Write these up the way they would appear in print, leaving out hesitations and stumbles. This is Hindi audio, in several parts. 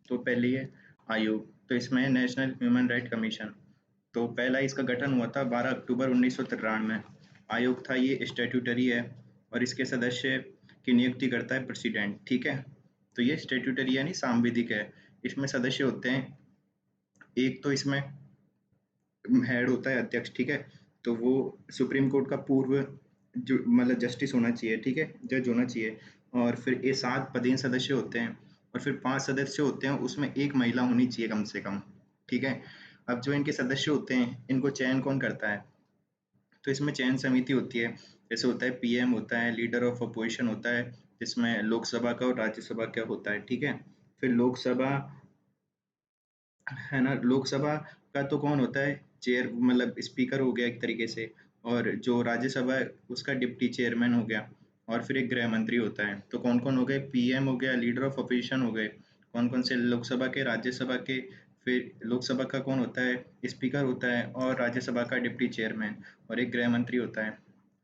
तो पहली है आयोग, तो इसमें नेशनल ह्यूमन राइट कमीशन। तो पहला इसका गठन हुआ था 12 अक्टूबर 1993 में। आयोग था ये स्टैट्यूटरी है और इसके सदस्य की नियुक्ति करता है प्रेसिडेंट, ठीक है। तो ये स्टैट्यूटरी यानी सांविधिक है। इसमें सदस्य होते हैं, एक तो इसमें हेड होता है अध्यक्ष, ठीक है। तो वो सुप्रीम कोर्ट का पूर्व जो मतलब जस्टिस होना चाहिए, ठीक है, जज होना चाहिए। और फिर ये 7 पदेन सदस्य होते हैं और फिर 5 सदस्य होते हैं, उसमें एक महिला होनी चाहिए कम से कम, ठीक है। अब जो इनके सदस्य होते हैं इनको चयन कौन करता है? तो इसमें चयन समिति होती है। जैसे होता है पीएम होता है, लीडर ऑफ अपोजिशन होता है, जिसमें लोकसभा का और राज्यसभा का होता है, ठीक है। फिर लोकसभा है ना, लोकसभा का तो कौन होता है? चेयर मतलब स्पीकर हो गया एक तरीके से। और जो राज्यसभा है उसका डिप्टी चेयरमैन हो गया। और फिर एक गृह मंत्री होता है। तो कौन कौन हो गए? पीएम हो गया, लीडर ऑफ अपोजिशन हो गए, कौन कौन से? लोकसभा के, राज्यसभा के। फिर लोकसभा का कौन होता है? स्पीकर होता है, और राज्यसभा का डिप्टी चेयरमैन, और एक गृह मंत्री होता है,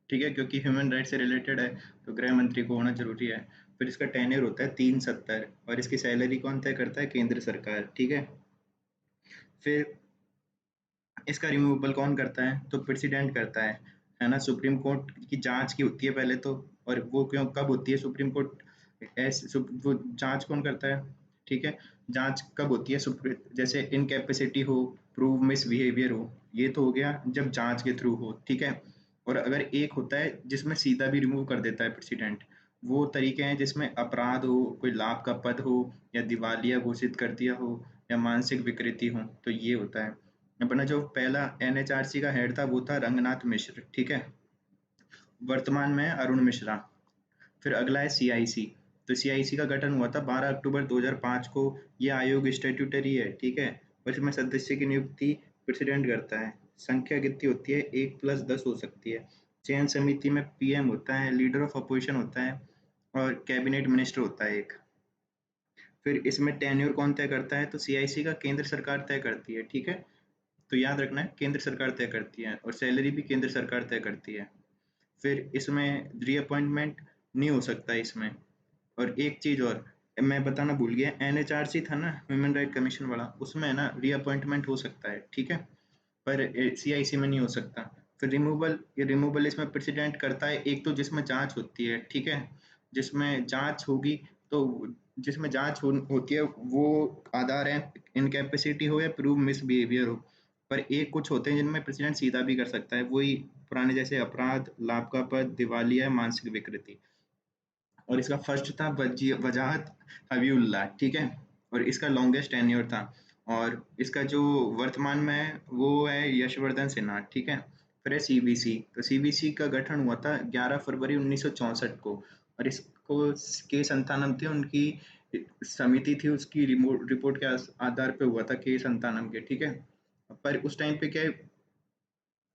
ठीक है। क्योंकि ह्यूमन राइट से रिलेटेड है तो गृह मंत्री को होना जरूरी है। फिर इसका टेन्योर होता है 370 और इसकी सैलरी कौन तय करता है? केंद्र सरकार, ठीक है। फिर इसका रिमूवल कौन करता है? तो प्रेसिडेंट करता है ना। सुप्रीम कोर्ट की जांच की होती है पहले तो। और वो क्यों कब होती है? सुप्रीम कोर्ट वो जांच कौन करता है? ठीक है। जांच कब होती है? जैसे इनकैपेसिटी हो, प्रूव मिस बिहेवियर हो, ये तो हो गया जब जांच के थ्रू हो, ठीक है। और अगर एक होता है जिसमें सीधा भी रिमूव कर देता है प्रेसिडेंट, वो तरीके हैं जिसमें अपराध हो, कोई लाभ का पद हो, या दिवालिया घोषित कर दिया हो, या मानसिक विकृति हो, तो ये होता है। अपना जो पहला एनएचआरसी का हेड था वो था रंगनाथ मिश्र, ठीक है। वर्तमान में है अरुण मिश्रा। फिर अगला है सीआईसी। तो सीआईसी का गठन हुआ था 12 अक्टूबर 2005 को। ये आयोग स्टैट्यूटरी है, ठीक है। और इसमें सदस्य की नियुक्ति प्रेसिडेंट करता है। संख्या कितनी होती है? 1+10 हो सकती है। चयन समिति में पीएम होता है, लीडर ऑफ अपोजिशन होता है, और कैबिनेट मिनिस्टर होता है एक। फिर इसमें टेन्योर कौन तय करता है? तो सीआईसी का केंद्र सरकार तय करती है, ठीक है। तो याद रखना है केंद्र सरकार तय करती है, और सैलरी भी केंद्र सरकार तय करती है। फिर इसमें रीअपॉइंटमेंट नहीं हो सकता इसमें। और एक चीज और मैं बताना भूल गया, एनएचआरसी था ना ह्यूमन राइट कमीशन वाला, उसमें है ना रीअपॉइंटमेंट हो सकता है, ठीक है। पर सीआईसी में नहीं हो सकता। फिर रिमूवल, ये रिमूवल इसमें प्रेसिडेंट करता है। एक तो जिसमें जांच होती है, ठीक है, जिसमें जांच होगी, तो जिसमें होती है वो आधार है इनकैपेसिटी हो या प्रूव मिस बिहेवियर हो। पर एक कुछ होते हैं जिनमें प्रेसिडेंट सीधा भी कर सकता है, वही पुराने जैसे अपराध, लाभ का पद, दिवालिया, मानसिक विकृति। और इसका फर्स्ट था वजाहत हबीबुल्लाह, ठीक है। और इसका लॉन्गेस्ट टेन्योर था। और इसका जो वर्तमान में है वो है यशवर्धन सिन्हा, ठीक है। फिर है सीबीसी। तो सीबीसी का गठन हुआ था 11 फरवरी 1964 को। और इसको के संतानम थे उनकी समिति थी, उसकी रिपोर्ट के आधार पे हुआ था, के संतानम के, ठीक है। पर उस टाइम पे क्या है,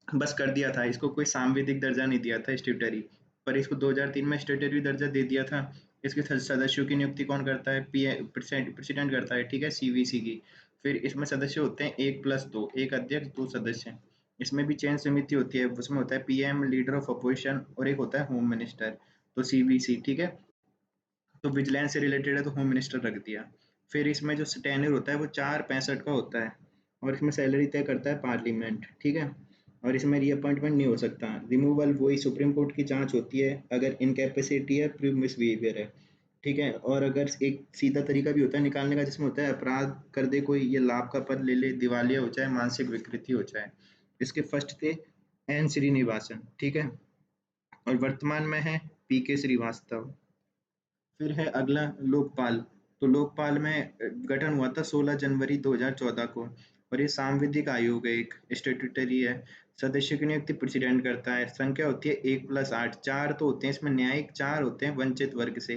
बस कर दिया था इसको, कोई सांविधिक दर्जा नहीं दिया था स्टेटरी। पर इसको 2003 में स्टेटरी दर्जा दे दिया था। इसके सदस्यों की नियुक्ति कौन करता है? प्रेसिडेंट करता है, ठीक है, सीवीसी की। फिर इसमें सदस्य होते हैं 1+2, एक अध्यक्ष, 2 सदस्य। इसमें भी चयन समिति होती है, उसमें होता है पीएम, लीडर ऑफ अपोजिशन, और एक होता है होम मिनिस्टर। तो सीवीसी, ठीक है। तो विजिलेंस से रिलेटेड है तो होम मिनिस्टर रख दिया। फिर इसमें जो टेन्योर होता है वो 465 का होता है। और इसमें सैलरी तय करता है पार्लियामेंट, ठीक है। और इसमें रीअपॉइंटमेंट नहीं हो सकता। रिमूवल वही सुप्रीम कोर्ट की जांच होती है, अगर इनकैपेसिटी है, प्रूव मिस बिहेवियर है, ठीक है। और अगर एक सीधा तरीका भी होता है निकालने का, जिसमें होता है अपराध कर दे कोई, ये लाभ का पद ले ले, दिवालिया हो जाए, मानसिक विकृति हो जाए। इसके फर्स्ट थे एन श्रीनिवासन, ठीक है। और वर्तमान में है पीके श्रीवास्तव। फिर है अगला लोकपाल। तो लोकपाल में गठन हुआ था 16 जनवरी 2014 को। और ये सांविधिक आयोग है, एक स्टेट्यूटरी है। सदस्य की नियुक्ति प्रेसिडेंट करता है। संख्या होती है 1+8, 4 तो होते हैं इसमें न्यायिक, 4 होते हैं वंचित वर्ग से।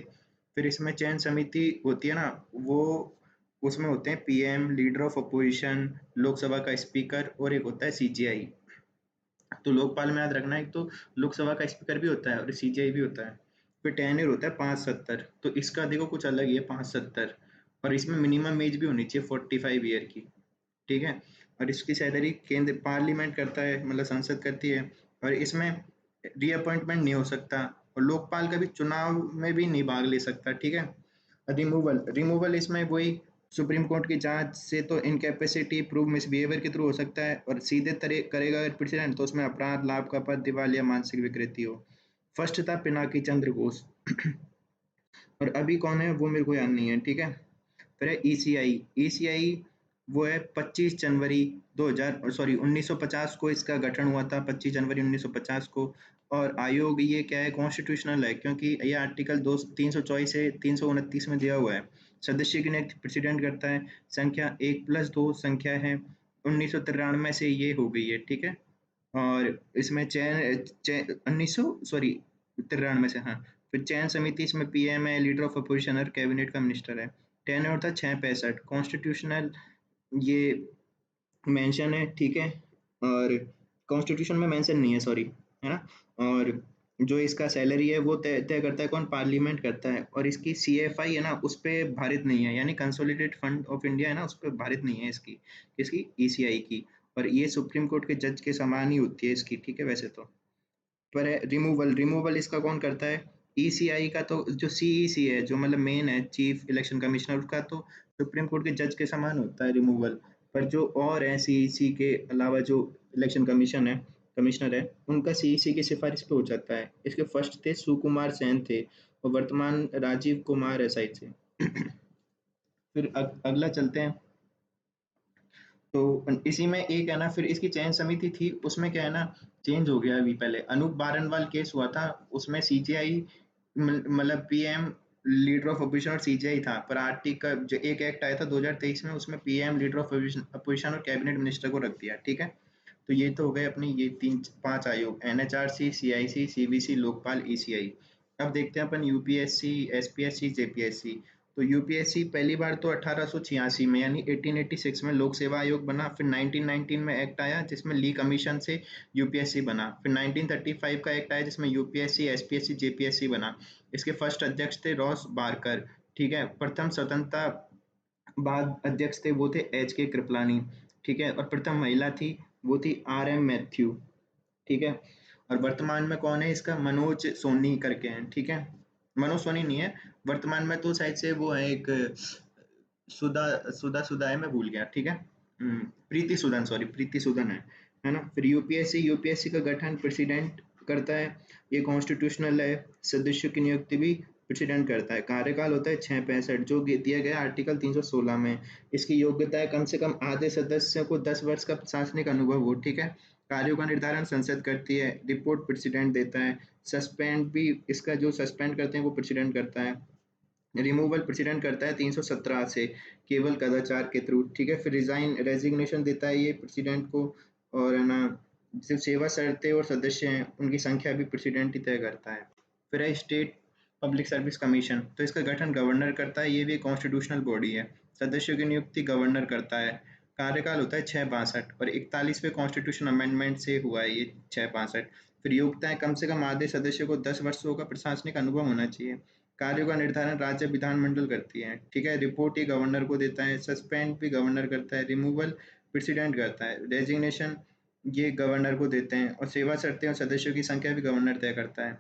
फिर इसमें चयन समिति होती है ना, वो उसमें होते हैं PM, leader of opposition, Lok Sabha का स्पीकर, और एक होता है सीजीआई। तो लोकपाल में याद रखना है, एक तो लोकसभा का स्पीकर भी होता है और सीजीआई भी होता है। फिर टेन्योर होता है 570। तो इसका देखो कुछ अलग ही है 570। और इसमें मिनिमम एज भी होनी चाहिए 45 ईयर की, ठीक है। और इसकी सैलरी केंद्र पार्लियामेंट करता है, मतलब संसद करती है। और इसमें रीअपॉइंटमेंट नहीं हो सकता। और लोकपाल का भी चुनाव में भी नहीं भाग ले सकता, ठीक है। रिमूवल, रिमूवल इसमें वही सुप्रीम कोर्ट की जांच से तो इनकैपेसिटी प्रूव मिसबिहेवियर के थ्रू हो सकता है, और सीधे तरह करेगा अगर प्रेसिडेंट तो उसमें अपराध, लाभ का पद, दिवालिया, मानसिक विकृति हो। फर्स्ट था पिनाकी चंद्र घोष और अभी कौन है वो मेरे को याद नहीं है, ठीक है। फिर है ईसीआई। ईसीआई वो है 25 जनवरी 2000 सॉरी 1950 को इसका गठन हुआ था, 25 जनवरी 1950 को। और आयोग ये क्या है, कॉन्स्टिट्यूशनल है, क्योंकि ये आर्टिकल 324 से 329 में दिया हुआ है। सदस्य की नियुक्ति प्रेसिडेंट करता है। संख्या 1+2 संख्या है, 1993 से ये हो गई है, ठीक है। और इसमें चयन 1993 से, हाँ। फिर चयन समिति, इसमें पीएम है, लीडर ऑफ अपोजिशन और कैबिनेट का मिनिस्टर है। टेन्योर था 665। कॉन्स्टिट्यूशनल ये मेंशन है, ठीक है। और कॉन्स्टिट्यूशन में मेंशन नहीं है, सॉरी, है ना। और जो इसका सैलरी है वो तय तय करता है कौन, पार्लियामेंट करता है। और इसकी सीएफआई है ना, उस पे भारित नहीं है, यानी कंसोलिडेटेड फंड ऑफ इंडिया है ना, उस पे भारित नहीं है इसकी, इसकी ईसीआई की। और ये सुप्रीम कोर्ट के जज के समान ही होती है इसकी, ठीक है वैसे तो। पर है रिमूवल, रिमूवल इसका कौन करता है, ईसीआई का तो जो सीईसी है, जो मतलब मेन है चीफ इलेक्शन कमिश्नर, उसका तो सुप्रीम कोर्ट के जज के समान होता है रिमूवल। पर जो और है सीईसी के अलावा, जो इलेक्शन कमीशन है, कमिश्नर है, उनका सीईसी की सिफारिश पे हो जाता है। इसके फर्स्ट थे सुकुमार सेन थे, और वर्तमान राजीव कुमार है शायद से। फिर अगला चलते हैं। तो इसी में एक है ना, फिर इसकी चयन समिति थी, उसमें क्या है ना, चेंज हो गया अभी। पहले अनूप बारनवाल केस हुआ था, उसमें सीजीआई मतलब पीएम, लीडर ऑफ अपोजिशन और सीजीआई था। पर आर्टिकल जो एक एक्ट आया था 2023 में, उसमें पीएम, लीडर ऑफ अपोजिशन और कैबिनेट मिनिस्टर को रख दिया, ठीक है। तो ये तो हो गए अपने ये 3-5 आयोग, NHRC, CIC, CBC, Lokpal, ECI. अब देखते हैं अपन यूपीएससी, एसपीएससी, जेपीएससी। तो यूपीएससी पहली बार तो 1886 में, यानी 1886 में लोक सेवा आयोग बना। फिर 1919 में एक्ट आया जिसमें ली कमीशन से यूपीएससी बना। फिर 1935 का एक्ट आया जिसमें यूपीएससी, एसपीएससी, जेपीएससी बना। इसके फर्स्ट अध्यक्ष थे रॉस बारकर, ठीक है। प्रथम स्वतंत्रता बाद अध्यक्ष थे वो थे एच के कृपलानी, ठीक है। और प्रथम महिला थी, वो थी आर एम मैथ्यू, ठीक है। और वर्तमान में कौन है इसका, मनोज सोनी करके हैं, ठीक है। मनोज सोनी नहीं है, वर्तमान में तो शायद से वो है एक सुधा, सुधा है, मैं भूल गया, ठीक है। प्रीति सुदन, सॉरी प्रीति सुदन है ना। फिर यूपीएससी, यूपीएससी का गठन प्रेसिडेंट करता है। ये कॉन्स्टिट्यूशनल है, सदस्यों की नियुक्ति भी प्रेसिडेंट करता है। कार्यकाल होता है 665, जो दिया गया आर्टिकल 316 में। इसकी योग्यता है कम से कम आधे सदस्यों को 10 वर्ष का प्रशासनिक अनुभव हो, ठीक है। कार्यों का निर्धारण संसद करती है, रिपोर्ट प्रेसिडेंट देता है। सस्पेंड भी, इसका जो सस्पेंड करते हैं वो प्रेसिडेंट करता है। रिमूवल प्रेसिडेंट करता है 317 से, केवल कदाचार के थ्रू, ठीक है। फिर रेजिग्नेशन देता है ये प्रेसिडेंट को। और है ना, जो सेवा शर्तें और सदस्य हैं उनकी संख्या भी प्रेसिडेंट ही तय करता है। फिर है स्टेट पब्लिक सर्विस कमीशन। तो इसका गठन गवर्नर करता है, ये भी कॉन्स्टिट्यूशनल बॉडी है। सदस्यों की नियुक्ति गवर्नर करता है। कार्यकाल होता है 662, और 41वें कॉन्स्टिट्यूशन अमेंडमेंट से हुआ है ये 662। फिर योग्यता है कम से कम आधे सदस्य को 10 वर्षों का प्रशासनिक अनुभव होना चाहिए। कार्यों का निर्धारण राज्य विधानमंडल करती है, ठीक है। रिपोर्ट ही गवर्नर को देता है। सस्पेंड भी गवर्नर करता है। रिमूवल प्रेसिडेंट करता है। रेजिग्नेशन ये गवर्नर को देते हैं। और सेवा शर्तें और सदस्यों की संख्या भी गवर्नर तय करता है।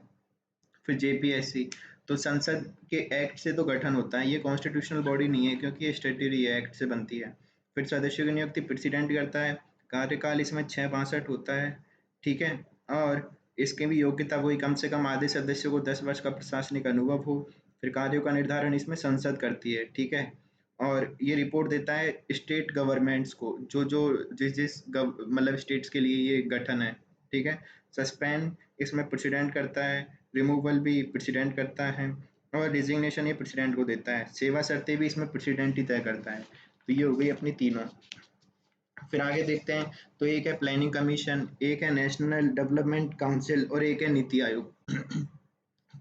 फिर जेपीएससी, तो संसद के एक्ट से तो गठन होता है, ये कॉन्स्टिट्यूशनल बॉडी नहीं है क्योंकि ये स्टेटरी एक्ट से बनती है। फिर सदस्यों की नियुक्ति प्रेसिडेंट करता है। कार्यकाल इसमें 662 होता है, ठीक है। और इसकी भी योग्यता वही, कम से कम आधे सदस्यों को 10 वर्ष का प्रशासनिक अनुभव हो। फिर कार्यों का निर्धारण इसमें संसद करती है, ठीक है। और ये रिपोर्ट देता है स्टेट गवर्नमेंट्स को, जो जो जिस जिस मतलब स्टेट्स के लिए ये गठन है, ठीक है। सस्पेंड इसमें प्रेसिडेंट करता है। रिमूवल भी प्रेसिडेंट करता है। और रिजिग्नेशन ये प्रेसिडेंट को देता है। सेवा शर्तें भी इसमें प्रेसिडेंट ही तय करता है। तो ये हो गई अपनी तीनों। फिर आगे देखते हैं। तो एक है प्लानिंग कमीशन, एक है नेशनल डेवलपमेंट काउंसिल, और एक है नीति आयोग।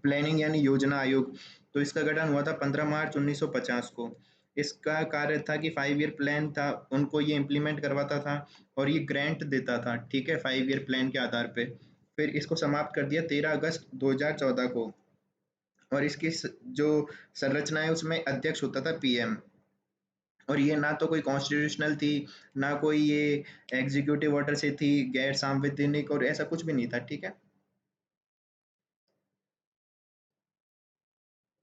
प्लानिंग यानी योजना आयोग। तो इसका गठन हुआ था 15 मार्च 1950 को। इसका कार्य था कि 5 ईयर प्लान था, उनको ये इम्प्लीमेंट करवाता था। और ये ग्रांट देता था, ठीक है, 5 ईयर प्लान के आधार पे। फिर इसको समाप्त कर दिया 13 अगस्त 2014 को। और इसकी जो संरचना है उसमें अध्यक्ष होता था पीएम। और ये ना तो कोई कॉन्स्टिट्यूशनल थी, ना कोई ये एग्जीक्यूटिव ऑर्डर से थी, गैर संवैधानिक और ऐसा कुछ भी नहीं था, ठीक है।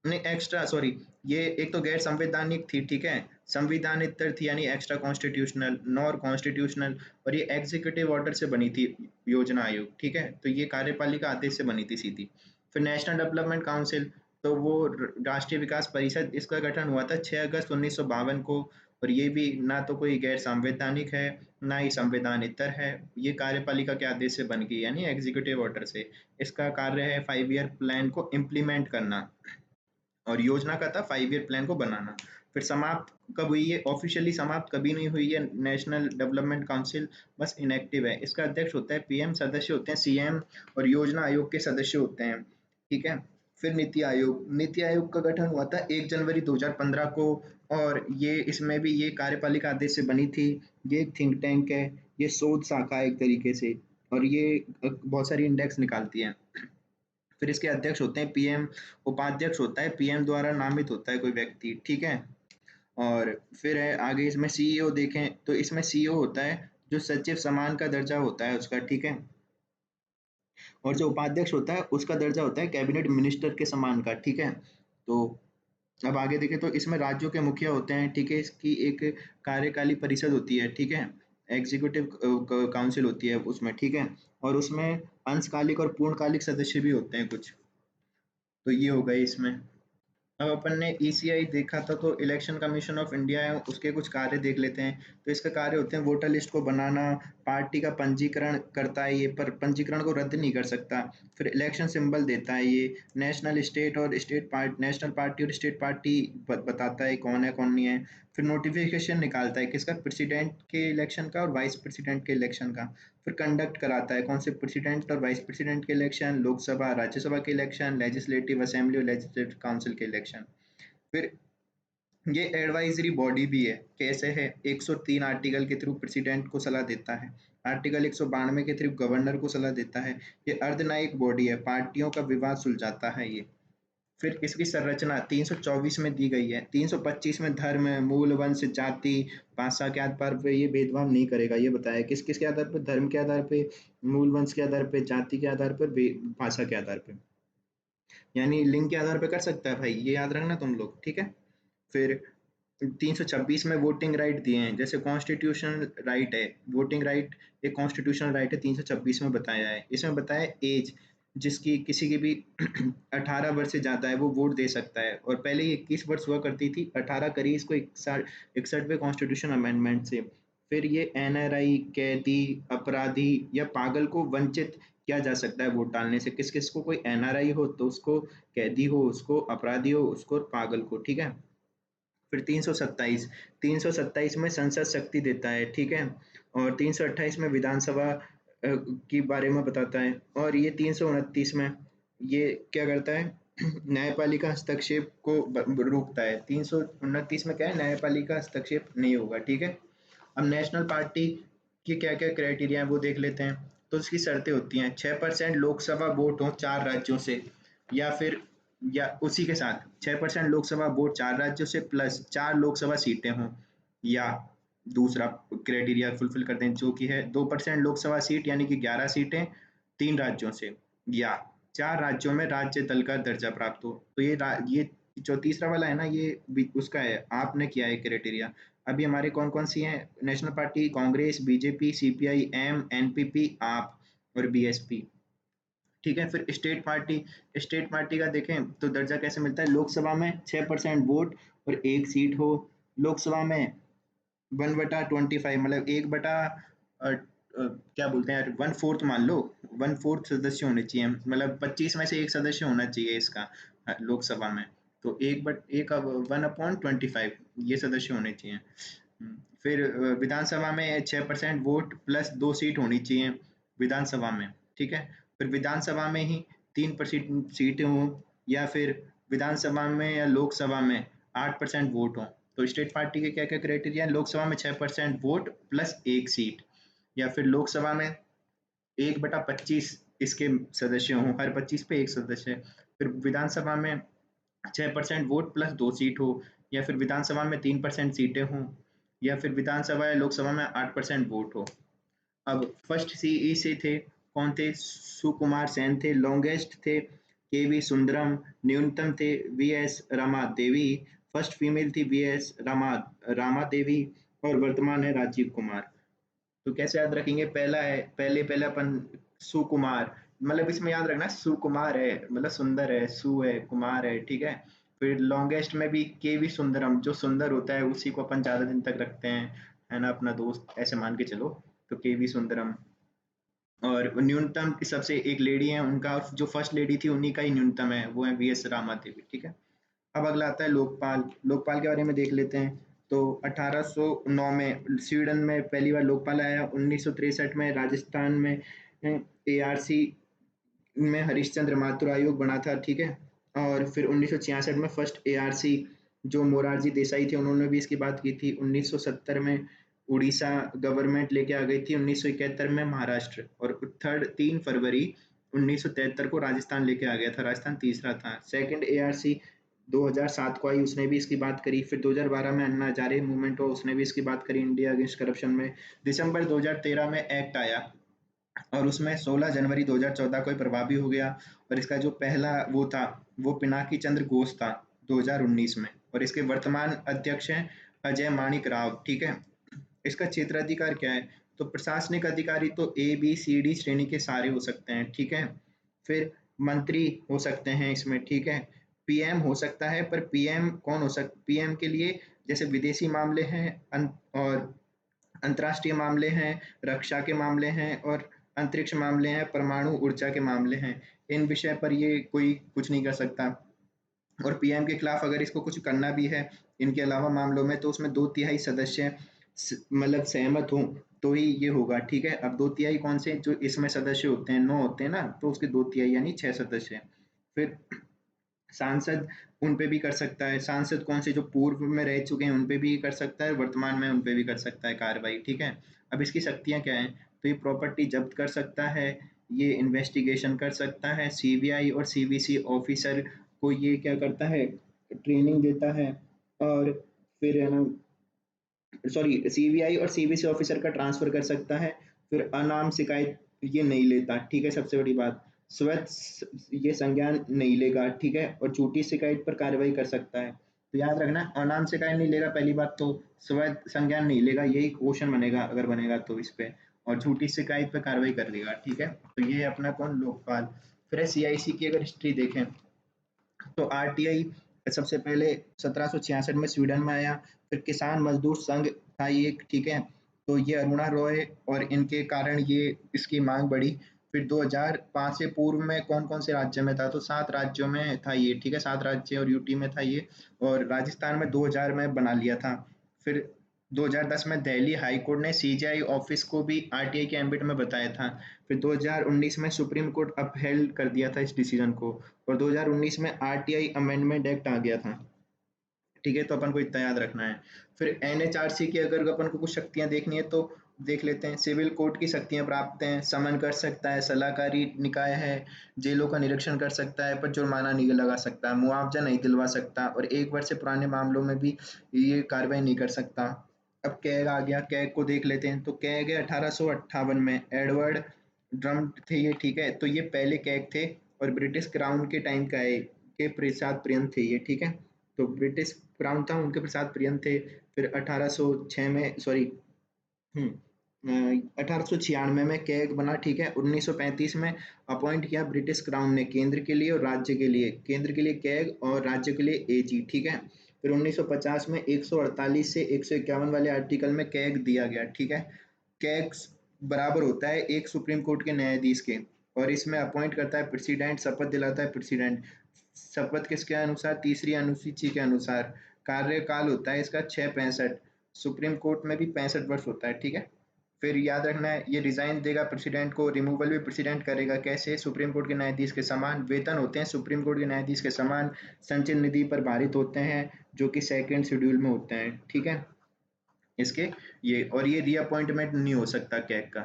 नहीं, एक्स्ट्रा सॉरी, ये एक तो गैर संवैधानिक थी, ठीक है। संविधानेतर थी यानी एक्स्ट्रा कॉन्स्टिट्यूशनल, नॉर कॉन्स्टिट्यूशनल, और ये एग्जीक्यूटिव ऑर्डर से बनी थी योजना आयोग, ठीक है। तो ये कार्यपालिका आदेश से बनी थी सीधी। फिर नेशनल डेवलपमेंट काउंसिल, तो वो राष्ट्रीय विकास परिषद, इसका गठन हुआ था 6 अगस्त 1952 को, और ये भी ना तो कोई गैर संवैधानिक है, ना ही संविधानेतर है। ये कार्यपालिका के आदेश से बन गई यानी एग्जीक्यूटिव ऑर्डर से। इसका कार्य है 5 ईयर प्लान को इम्प्लीमेंट करना, और योजना का था 5 ईयर प्लान को बनाना। फिर समाप्त कब हुई है? ऑफिशियली समाप्त कभी नहीं हुई है नेशनल डेवलपमेंट काउंसिल, बस इनएक्टिव है। इसका अध्यक्ष होता है पीएम, सदस्य होते हैं सीएम, और योजना आयोग के सदस्य होते हैं, ठीक है। फिर नीति आयोग, नीति आयोग का गठन हुआ था 1 जनवरी 2015 को, और ये इसमें भी ये कार्यपालिका आदेश से बनी थी। ये एक थिंक टैंक है, ये शोध शाखा है एक तरीके से, और ये बहुत सारी इंडेक्स निकालती है। फिर इसके अध्यक्ष होते हैं पीएम, उपाध्यक्ष होता है पीएम द्वारा नामित होता है कोई व्यक्ति, ठीक है। और फिर है आगे इसमें सीईओ देखें, तो इसमें सीईओ होता है जो सचिव समान का दर्जा होता है उसका, ठीक है। और जो उपाध्यक्ष होता है उसका दर्जा होता है कैबिनेट मिनिस्टर के समान का, ठीक है। तो अब आगे देखें तो इसमें राज्यों के मुखिया होते हैं, ठीक है। इसकी एक कार्यकाली परिषद होती है, ठीक है। एग्जीक्यूटिव काउंसिल होती है उसमें, ठीक है। और उसमें अंशकालिक और पूर्णकालिक सदस्य भी होते हैं कुछ। तो ये हो गए इसमें। अब अपन ने ईसीआई देखा था, तो इलेक्शन कमीशन ऑफ इंडिया है, उसके कुछ कार्य देख लेते हैं। तो इसका कार्य होते हैं वोटर लिस्ट को बनाना, पार्टी का पंजीकरण करता है ये, पर पंजीकरण को रद्द नहीं कर सकता। फिर इलेक्शन सिंबल देता है ये, नेशनल स्टेट और स्टेट पार्टी, नेशनल पार्टी और स्टेट पार्टी बताता है कौन है कौन नहीं है। फिर नोटिफिकेशन निकालता है किसका? प्रेसिडेंट के इलेक्शन का और वाइस प्रेसिडेंट के इलेक्शन का। फिर कंडक्ट कराता है कौन से? प्रेसिडेंट और वाइस प्रेसिडेंट के इलेक्शन, लोकसभा राज्यसभा के इलेक्शन, लेजिस्लेटिव असेंबली और लेजिस्लेटिव काउंसिल के इलेक्शन। फिर ये एडवाइजरी बॉडी भी है, कैसे है? 103 आर्टिकल के थ्रू प्रेसिडेंट को सलाह देता है, आर्टिकल 192 के थ्रू गवर्नर को सलाह देता है। ये अर्धन्यायिक बॉडी है, पार्टियों का विवाद सुलझाता है ये। फिर इसकी संरचना 324 में दी गई है। 325 में धर्म, मूल, वंश, जाति, भाषा के आधार पर ये भेदभाव नहीं करेगा, ये बताया किस किस के आधार पर? धर्म के आधार पे, मूल वंश के आधार पे, जाति के आधार पर, भाषा के आधार पे, यानी लिंग के आधार पे कर सकता है भाई, ये याद रखना तुम लोग, ठीक है। फिर 326 में वोटिंग राइट दिए हैं, जैसे कॉन्स्टिट्यूशनल राइट है वोटिंग राइट, एक कॉन्स्टिट्यूशनल राइट है, 326 में बताया है। इसमें बताया एज, जिसकी किसी की भी 18 वर्ष से ज़्यादा है वो वोट दे सकता है, और पहले ये 21 वर्ष हुआ करती थी, 18 करी इसको 61वें कॉन्स्टिट्यूशन अमेंडमेंट से। फिर ये एनआरआई, कैदी, अपराधी या पागल को वंचित किया जा सकता है वोट डालने से। किस किस को? कोई एनआरआई हो तो उसको, कैदी हो उसको, अपराधी हो उसको, और पागल को, ठीक है। फिर 327 में संसद शक्ति देता है, ठीक है। और 328 में विधानसभा के बारे में बताता है। और ये 329 में ये क्या करता है? न्यायपालिका हस्तक्षेप को रोकता है। 329 में क्या है? न्यायपालिका हस्तक्षेप नहीं होगा, ठीक है। अब नेशनल पार्टी के क्या क्या क्राइटेरिया है वो देख लेते हैं। तो उसकी शर्तें होती हैं 6% लोकसभा वोट हो 4 राज्यों से, या फिर या उसी के साथ 6% लोकसभा वोट 4 राज्यों से प्लस 4 लोकसभा सीटें हों, या दूसरा क्राइटेरिया फुलफिल करते हैं जो कि है 2% लोकसभा सीट यानी कि 11 सीटें 3 राज्यों से, या 4 राज्यों में राज्य दल का दर्जा प्राप्त हो। तो ये जो तीसरा वाला है ना, ये उसका है, आपने किया है क्राइटेरिया। अभी हमारे कौन कौन सी हैं? National party, Congress, BJP, CPI M, NPP, AAP और बीएसपी, ठीक है। फिर स्टेट पार्टी का देखें तो दर्जा कैसे मिलता है? लोकसभा में 6% वोट और 1 सीट हो, लोकसभा में 1/25 मतलब 1/, क्या बोलते हैं यार, 1/4 मान लो, 1/4 सदस्य होने चाहिए, मतलब 25 में से एक सदस्य होना चाहिए इसका, लोकसभा में। तो 1/1/25 ये सदस्य होने चाहिए। फिर विधानसभा में 6% वोट प्लस 2 सीट होनी चाहिए विधानसभा में, ठीक है। फिर विधानसभा में ही 3% सीटें हों, या फिर विधानसभा में या लोकसभा में 8% वोट हों। तो स्टेट पार्टी के क्या क्या क्राइटेरिया है? लोकसभा में 6% वोट प्लस 1 सीट, या फिर लोकसभा में 1/25 इसके सदस्य हों, हर 25 पे एक सदस्य। फिर विधानसभा में 6% वोट प्लस 2 सीट हो, या फिर विधानसभा में 3% सीटें हों, या फिर विधानसभा या लोकसभा में 8% वोट हो। अब फर्स्ट सीई से थे कौन थे? सुकुमार सेन थे, लॉन्गेस्ट थे के वी सुंदरम, न्यूनतम थे V S Rama Devi, first female थी वीएस रामा देवी, और वर्तमान है राजीव कुमार। तो कैसे याद रखेंगे, पहला है, पहले अपन सुकुमार, मतलब इसमें याद रखना सुकुमार है, मतलब सुंदर है, सु है, कुमार है, ठीक है। फिर लॉन्गेस्ट में भी के वी सुंदरम, जो सुंदर होता है उसी को अपन ज्यादा दिन तक रखते हैं, है ना, अपना दोस्त ऐसे मान के चलो। तो के वी सुंदरम। और न्यूनतम सबसे एक लेडी है उनका, जो फर्स्ट लेडी थी उन्हीं का ही न्यूनतम है, वो है वी एस रामा देवी, ठीक है। अब अगला आता है लोकपाल। लोकपाल के बारे में देख लेते हैं। तो 1809 में स्वीडन में पहली बार लोकपाल आया, 1963 में राजस्थान में एआरसी में हरिश्चंद्र माथुर आयोग बना था, ठीक है। और फिर 1966 में फर्स्ट एआरसी जो मोरारजी देसाई थे उन्होंने भी इसकी बात की थी। 1970 में उड़ीसा गवर्नमेंट लेके आ गई थी। 1971 में महाराष्ट्र, और 3 फरवरी 1973 को राजस्थान लेके आ गया था, राजस्थान तीसरा था। सेकंड एआरसी 2007 को आई, उसने भी इसकी बात करी। फिर 2012 में अन्ना हजारे मूवमेंट हुआ, उसने भी इसकी बात करी, इंडिया अगेंस्ट करप्शन में। दिसंबर 2013 में एक्ट आया, और उसमें 16 जनवरी 2014 को ही प्रभावी हो गया। और इसका जो पहला वो था, वो पिनाकी चंद्र घोष था 2019 में, और इसके वर्तमान अध्यक्ष हैं अजय माणिक राव, ठीक है। इसका क्षेत्राधिकार क्या है, तो प्रशासनिक अधिकारी तो ए बी सी डी श्रेणी के सारे हो सकते हैं, ठीक है। फिर मंत्री हो सकते हैं इसमें, ठीक है। पीएम हो सकता है, पर पीएम कौन हो सकता, पीएम के लिए जैसे विदेशी मामले हैं, और अंतर्राष्ट्रीय मामले हैं, रक्षा के मामले हैं, और अंतरिक्ष मामले हैं, परमाणु ऊर्जा के मामले हैं। इन विषय पर ये कोई कुछ नहीं कर सकता। और पीएम के खिलाफ अगर इसको कुछ करना भी है इनके अलावा मामलों में, तो उसमें 2/3 सदस्य मतलब सहमत हो तो ही ये होगा, ठीक है। अब 2/3 कौन से, जो इसमें सदस्य होते हैं 9 होते हैं ना, तो उसके 2/3 यानी 6 सदस्य। फिर सांसद उन पे भी कर सकता है, सांसद कौन से, जो पूर्व में रह चुके हैं उन पे भी कर सकता है, वर्तमान में उन पे भी कर सकता है कार्रवाई, ठीक है। अब इसकी शक्तियां क्या हैं, तो ये प्रॉपर्टी जब्त कर सकता है, ये इन्वेस्टिगेशन कर सकता है, सीबीआई और सीबीसी ऑफिसर को ये क्या करता है, ट्रेनिंग देता है। और फिर है ना, सॉरी, सीबीआई और सीबीसी ऑफिसर का ट्रांसफर कर सकता है। फिर अनाम शिकायत ये नहीं लेता, ठीक है, सबसे बड़ी बात। स्वतः ये संज्ञान नहीं लेगा, ठीक है, और झूठी शिकायत पर कार्रवाई कर सकता है। तो याद रखना, अनाम शिकायत नहीं लेगा पहली बात, तो स्वतः संज्ञान नहीं लेगा, यही क्वेश्चन बनेगा अगर बनेगा तो इस पे। और झूठी शिकायत पर कार्रवाई कर लेगा, ठीक है। तो ये अपना कौन, लोकपाल। फिर सीआईसी की अगर हिस्ट्री देखें, तो आरटीआई सबसे पहले 1766 में स्वीडन में आया। फिर किसान मजदूर संघ था ये, ठीक है। तो ये अरुणा रॉय और इनके कारण ये इसकी मांग बढ़ी। फिर 2005 से पूर्व में कौन कौन से राज्य में था, तो 7 राज्यों में था ये, ठीक है, 7 राज्य और यूटी में था ये। और राजस्थान में 2000 में बना लिया था। फिर 2010 में दिल्ली हाई कोर्ट ने सीजीआई ऑफिस को भी आरटीआई के एम्बिट में बताया था। फिर 2019 में सुप्रीम कोर्ट अपहेल्ड कर दिया था इस डिसीजन को। और 2019 में आरटीआई अमेंडमेंट एक्ट आ गया था, ठीक है। तो अपन को इतना याद रखना है। फिर एनएचआरसी की अगर अपन को कुछ शक्तियां देखनी है तो देख लेते हैं। सिविल कोर्ट की शक्तियां प्राप्त हैं, समन कर सकता है, सलाहकारी निकाय है, जेलों का निरीक्षण कर सकता है, पर जुर्माना नहीं लगा सकता, मुआवजा नहीं दिलवा सकता, और 1 वर्ष से पुराने मामलों में भी ये कार्रवाई नहीं कर सकता। अब कैग आ गया, कैग को देख लेते हैं। तो कैग है 1858 में, एडवर्ड ड्रम थे ये, ठीक है। तो ये पहले कैग थे, और ब्रिटिश क्राउन के टाइम का है, के प्रसाद प्रियंत थे ये, ठीक है। तो ब्रिटिश क्राउन था, उनके प्रसाद प्रियंत थे। फिर 1806 में, सॉरी, 1896 में कैग बना, ठीक है। 1935 में अपॉइंट किया ब्रिटिश क्राउन ने केंद्र के लिए और राज्य के लिए, केंद्र के लिए कैग और राज्य के लिए एजी, ठीक है। फिर 1950 में 148 से 151 वाले आर्टिकल में कैग दिया गया, ठीक है। कैग बराबर होता है एक सुप्रीम कोर्ट के न्यायाधीश के, और इसमें अपॉइंट करता है प्रेसिडेंट, शपथ दिलाता है प्रेसिडेंट। शपथ किसके अनुसार, तीसरी अनुसूची के अनुसार। कार्यकाल होता है इसका 665, सुप्रीम कोर्ट में भी 65 वर्ष होता है, ठीक है। फिर याद रखना है, ये रिजाइन देगा प्रेसिडेंट को, रिमूवल भी प्रेसिडेंट करेगा, कैसे, सुप्रीम कोर्ट के न्यायाधीश के समान। वेतन होते हैं सुप्रीम कोर्ट के न्यायाधीश के समान। संचित निधि पर भारित होते हैं, जो कि सेकंड शेड्यूल में होते हैं, ठीक है। इसके ये, और ये रीअपॉइंटमेंट नहीं हो सकता कैग का,